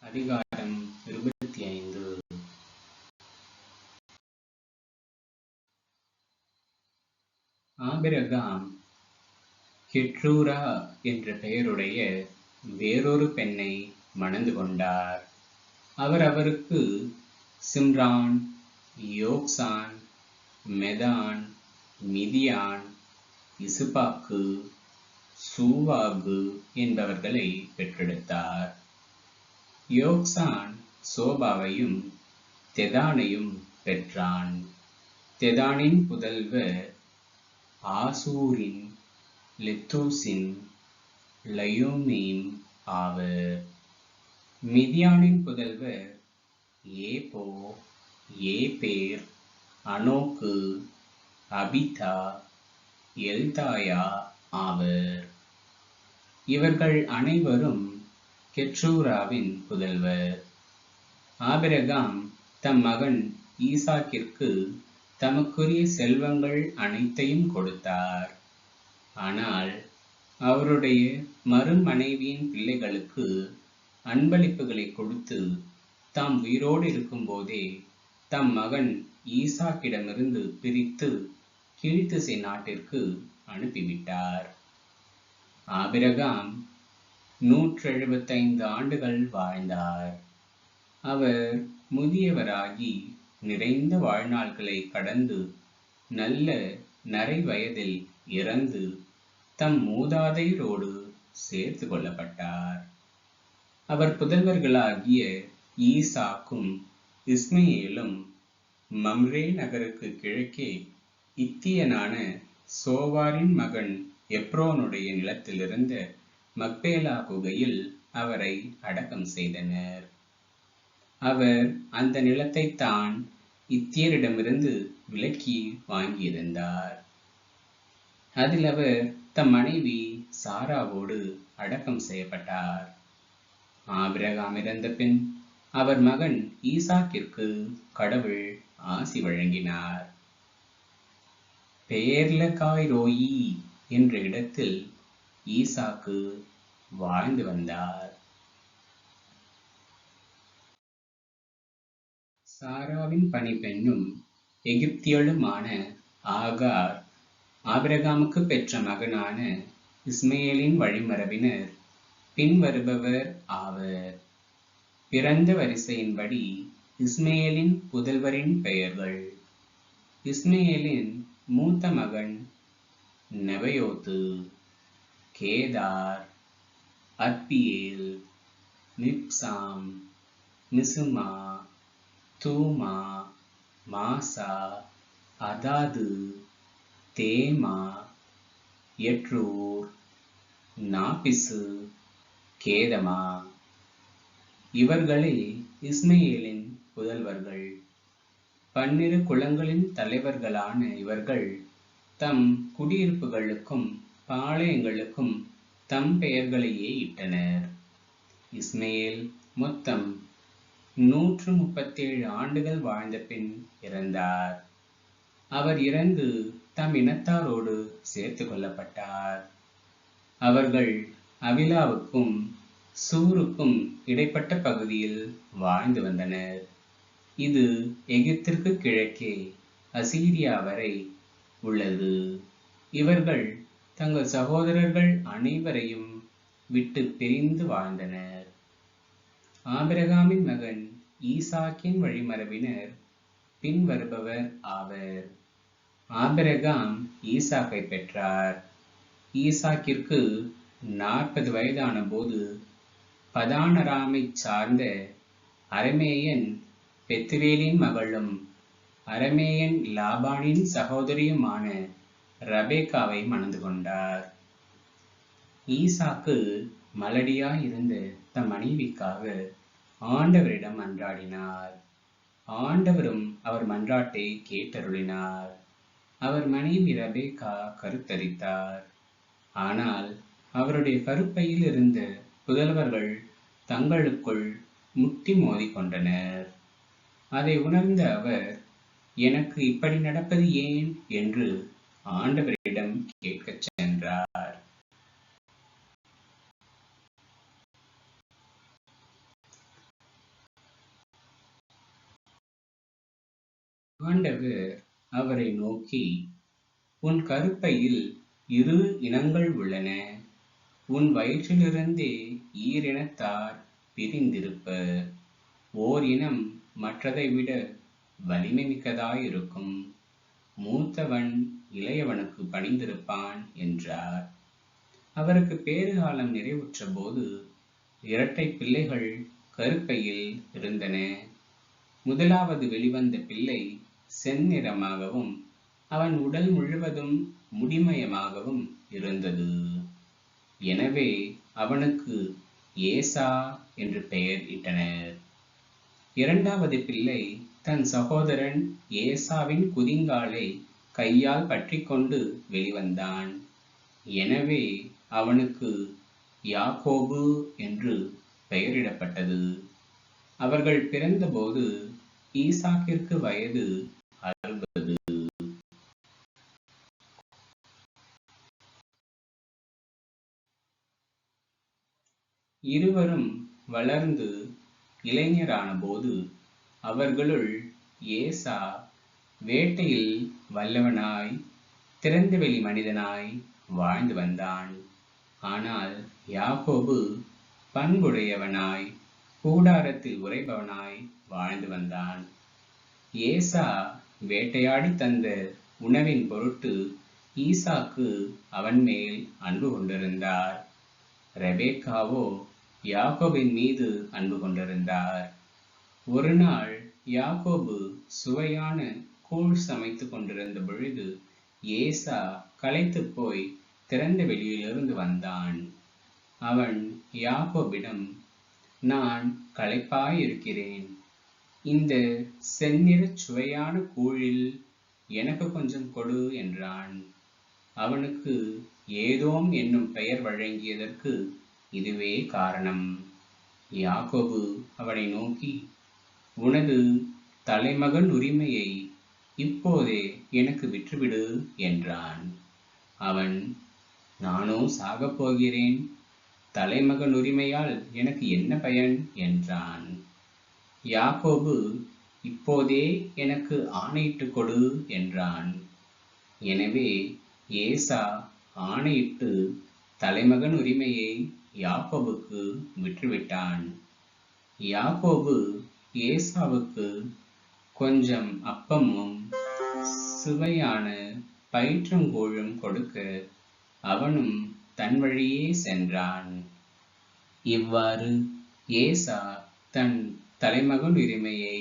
அதிகாரம் 25. ஆபிரகாம் கெற்றூரா என்ற பெயருடைய வேறொரு பெண்ணை மணந்து கொண்டார். அவருக்கு சிம்ரான், யோக்சான், மெதான், மிதியான், இசுபாக்கு, சூவாகு என்பவர்களை பெற்றெடுத்தார். யோக்சான் சோபாவையும் தெதானையும் பெற்றான். தெதானின் புதல்வர் ஆசூரின், லெத்தூசின், லயோமீம் ஆவர். மிதியானின் புதல்வர் ஏபோ, ஏபேர், அனோக்கு, அபிதா, எல்தாயா ஆவர். இவர்கள் அனைவரும் கெற்றூராவின் புதல்வர். ஆபிரகாம் தம் மகன் ஈசாக்கிற்கு தமக்குரிய செல்வங்கள் அனைத்தையும் கொடுத்தார். ஆனால் அவருடைய மறுமனைவியின் பிள்ளைகளுக்கு அன்பளிப்புகளை கொடுத்து தாம் உயிரோடு இருக்கும் போதே தம் மகன் ஈசாக்கிடமிருந்து பிரித்து கீழ்த்திசை நாட்டிற்கு அனுப்பிவிட்டார். ஆபிரகாம் 175 ஆண்டுகள் வாழ்ந்தார். அவர் முதியவராகி நிறைந்த வாழ்நாள்களை கடந்து நல்ல நரை வயதில் இறந்து தம் மூதாதையரோடு சேர்த்து கொள்ளப்பட்டார். அவர் புதல்வர்களாகிய ஈசாக்கும் இஸ்மயேலும் மம்ரே நகருக்கு கிழக்கே இத்தியனான சோவாரின் மகன் எப்ரோனுடைய நிலத்திலிருந்த மக்பேலா குகையில் அவரை அடக்கம் செய்தனர். அவர் அந்த நிலத்தை தான் இத்தியரிடமிருந்து விலக்கி வாங்கியிருந்தார். அதில் அவர் தம் மனைவி சாராவோடு அடக்கம் செய்யப்பட்டார். ஆபிரகாம் இறந்த பின் அவர் மகன் ஈசாக்கிற்கு கடவுள் ஆசி வழங்கினார். பேர்லகாய்ரோயி என்ற இடத்தில் ஈசாக்கு வாழ்ந்து வந்தார். சாராவின் பணிப்பெண்ணும் எகிப்தியளுமான ஆகார் ஆபிரகாமுக்கு பெற்ற மகனான இஸ்மயேலின் வழிமரபினர் பின்வருபவர் ஆவர். பிறந்த வரிசையின்படி இஸ்மயேலின் புதல்வரின் பெயர்கள்: இஸ்மயேலின் மூத்த மகன் நெபயோத்து, கேதார், அத்பியேல், மிப்சாம், மிசுமா, தூமா, மாசா, அதாது, தேமா, எட்ரூர், நாபிசு, கேதமா. இவர்களே இஸ்மயேலின் புதல்வர்கள். 12 குலங்களின் தலைவர்களான இவர்கள் தம் குடியிருப்புகளுக்கும் பாளையங்களுக்கும் தம் பெயர்களையே இட்டனர். இஸ்மயேல் மொத்தம் 137 ஆண்டுகள் வாழ்ந்த பின் இறந்தார். அவர் இறந்து தம் இனத்தாரோடு சேர்த்து கொள்ளப்பட்டார். அவர்கள் அவிலாவுக்கும் சூருக்கும் இடைப்பட்ட பகுதியில் வாழ்ந்து வந்தனர். இது எகிப்திற்கு கிழக்கே அசீரியா வரை உள்ளது. இவர்கள் தங்கள் சகோதரர்கள் அனைவரையும் விட்டு பிரிந்து வாழ்ந்தனர். ஆபிரகாமின் மகன் ஈசாக்கின் வழிமரபினர் பின்வருபவர் ஆவர். ஆபிரகாம் ஈசாக்கை பெற்றார். ஈசாக்கிற்கு 40 வயதான போது பதானராமை சார்ந்த அரமேயன் பெத்துவேலின் மகளும் அரமேயன் லாபானின் சகோதரியுமான ரபேக்காவை மணந்து கொண்டார். ஈசாக்கு மலடியாயிருந்த தம் மனைவிக்காக ஆண்டவரிடம் மன்றாடினார். ஆண்டவரும் அவர் மன்றாட்டை கேட்டருளினார். அவர் மனைவி ரபேக்கா கருத்தரித்தார். ஆனால் அவருடைய கருப்பையில் இருந்த புதல்வர்கள் தங்களுக்குள் முட்டி மோதி கொண்டனர். அதை உணர்ந்த அவர், எனக்கு இப்படி நடப்பது ஏன் என்று ஆண்டவரிடம் கேட்கச் சென்றார். ஆண்டவர் அவரை நோக்கி, உன் கருப்பையில் 2 இனங்கள் உள்ளன. உன் வயிற்றிலிருந்தே ஈரினத்தார் பிரிந்திருப்பர். ஓர் இனம் மற்றதை விட வலிமை மிக்கதாயிருக்கும். மூத்தவன் இளையவனுக்கு பணிந்திருப்பான் என்றார். அவருக்கு பேறுகாலம் நிறைவுற்ற போது 2 பிள்ளைகள் கருப்பையில் இருந்தன. முதலாவது வெளிவந்த பிள்ளை செந்நிறமாகவும் அவன் உடல் முழுவதும் முடிமயமாகவும் இருந்தது. எனவே அவனுக்கு ஏசா என்று பெயர் இட்டனர். 2வது பிள்ளை தன் சகோதரன் ஏசாவின் குதிங்காலை கையால் பற்றிக்கொண்டு வெளிவந்தான். எனவே அவனுக்கு யாக்கோபு என்று பெயரிடப்பட்டது. அவர்கள் பிறந்தபோது ஈசாக்கிற்கு வயது 60. இருவரும் வளர்ந்து இளைஞரான போது அவர்களுள் ஏசா வேட்டையில் வல்லவனாய் திறந்தவெளி மனிதனாய் வாழ்ந்து வந்தான். ஆனால் யாக்கோபு பண்புடையவனாய் கூடாரத்தில் உறைபவனாய் வாழ்ந்து வந்தான். ஏசா வேட்டையாடி தந்த உணவின் பொருட்டு ஈசாக்கு அவன் மேல் அன்பு கொண்டிருந்தார். ரெபேக்காவோ யாக்கோபின் மீது அன்பு கொண்டிருந்தார். ஒரு நாள் யாக்கோபு சுவையான கூழ் சமைத்துக் கொண்டிருந்த பொழுது ஏசா களைத்துப் போய் திறந்த வெளியிலிருந்து வந்தான். அவன் யாக்கோபிடம், நான் களைப்பாயிருக்கிறேன். இந்த செந்நிறச் சுவையான கூழில் எனக்கு கொஞ்சம் கொடு என்றான். அவனுக்கு ஏதோம் என்னும் பெயர் வழங்கியதற்கு இதுவே காரணம். யாக்கோபு அவனை நோக்கி, உனது தலைமகன் உரிமையை இப்போதே எனக்கு விற்றுவிடு என்றான். அவன், நானோ சாகப் போகிறேன், தலைமகன் உரிமையால் எனக்கு என்ன பயன் என்றான். யாக்கோபு, இப்போதே எனக்கு ஆணையிட்டு கொடு என்றான். எனவே ஏசா ஆணையிட்டு தலைமகன் உரிமையை யாக்கோபுக்கு விற்றுவிட்டான். யாக்கோபு ஏசாவுக்கு கொஞ்சம் அப்பமும் சுவையான பயிற்றங்கூழும் கொடுக்க அவனும் தன் வழியே சென்றான். இவ்வாறு ஏசா தன் தலைமகன் உரிமையை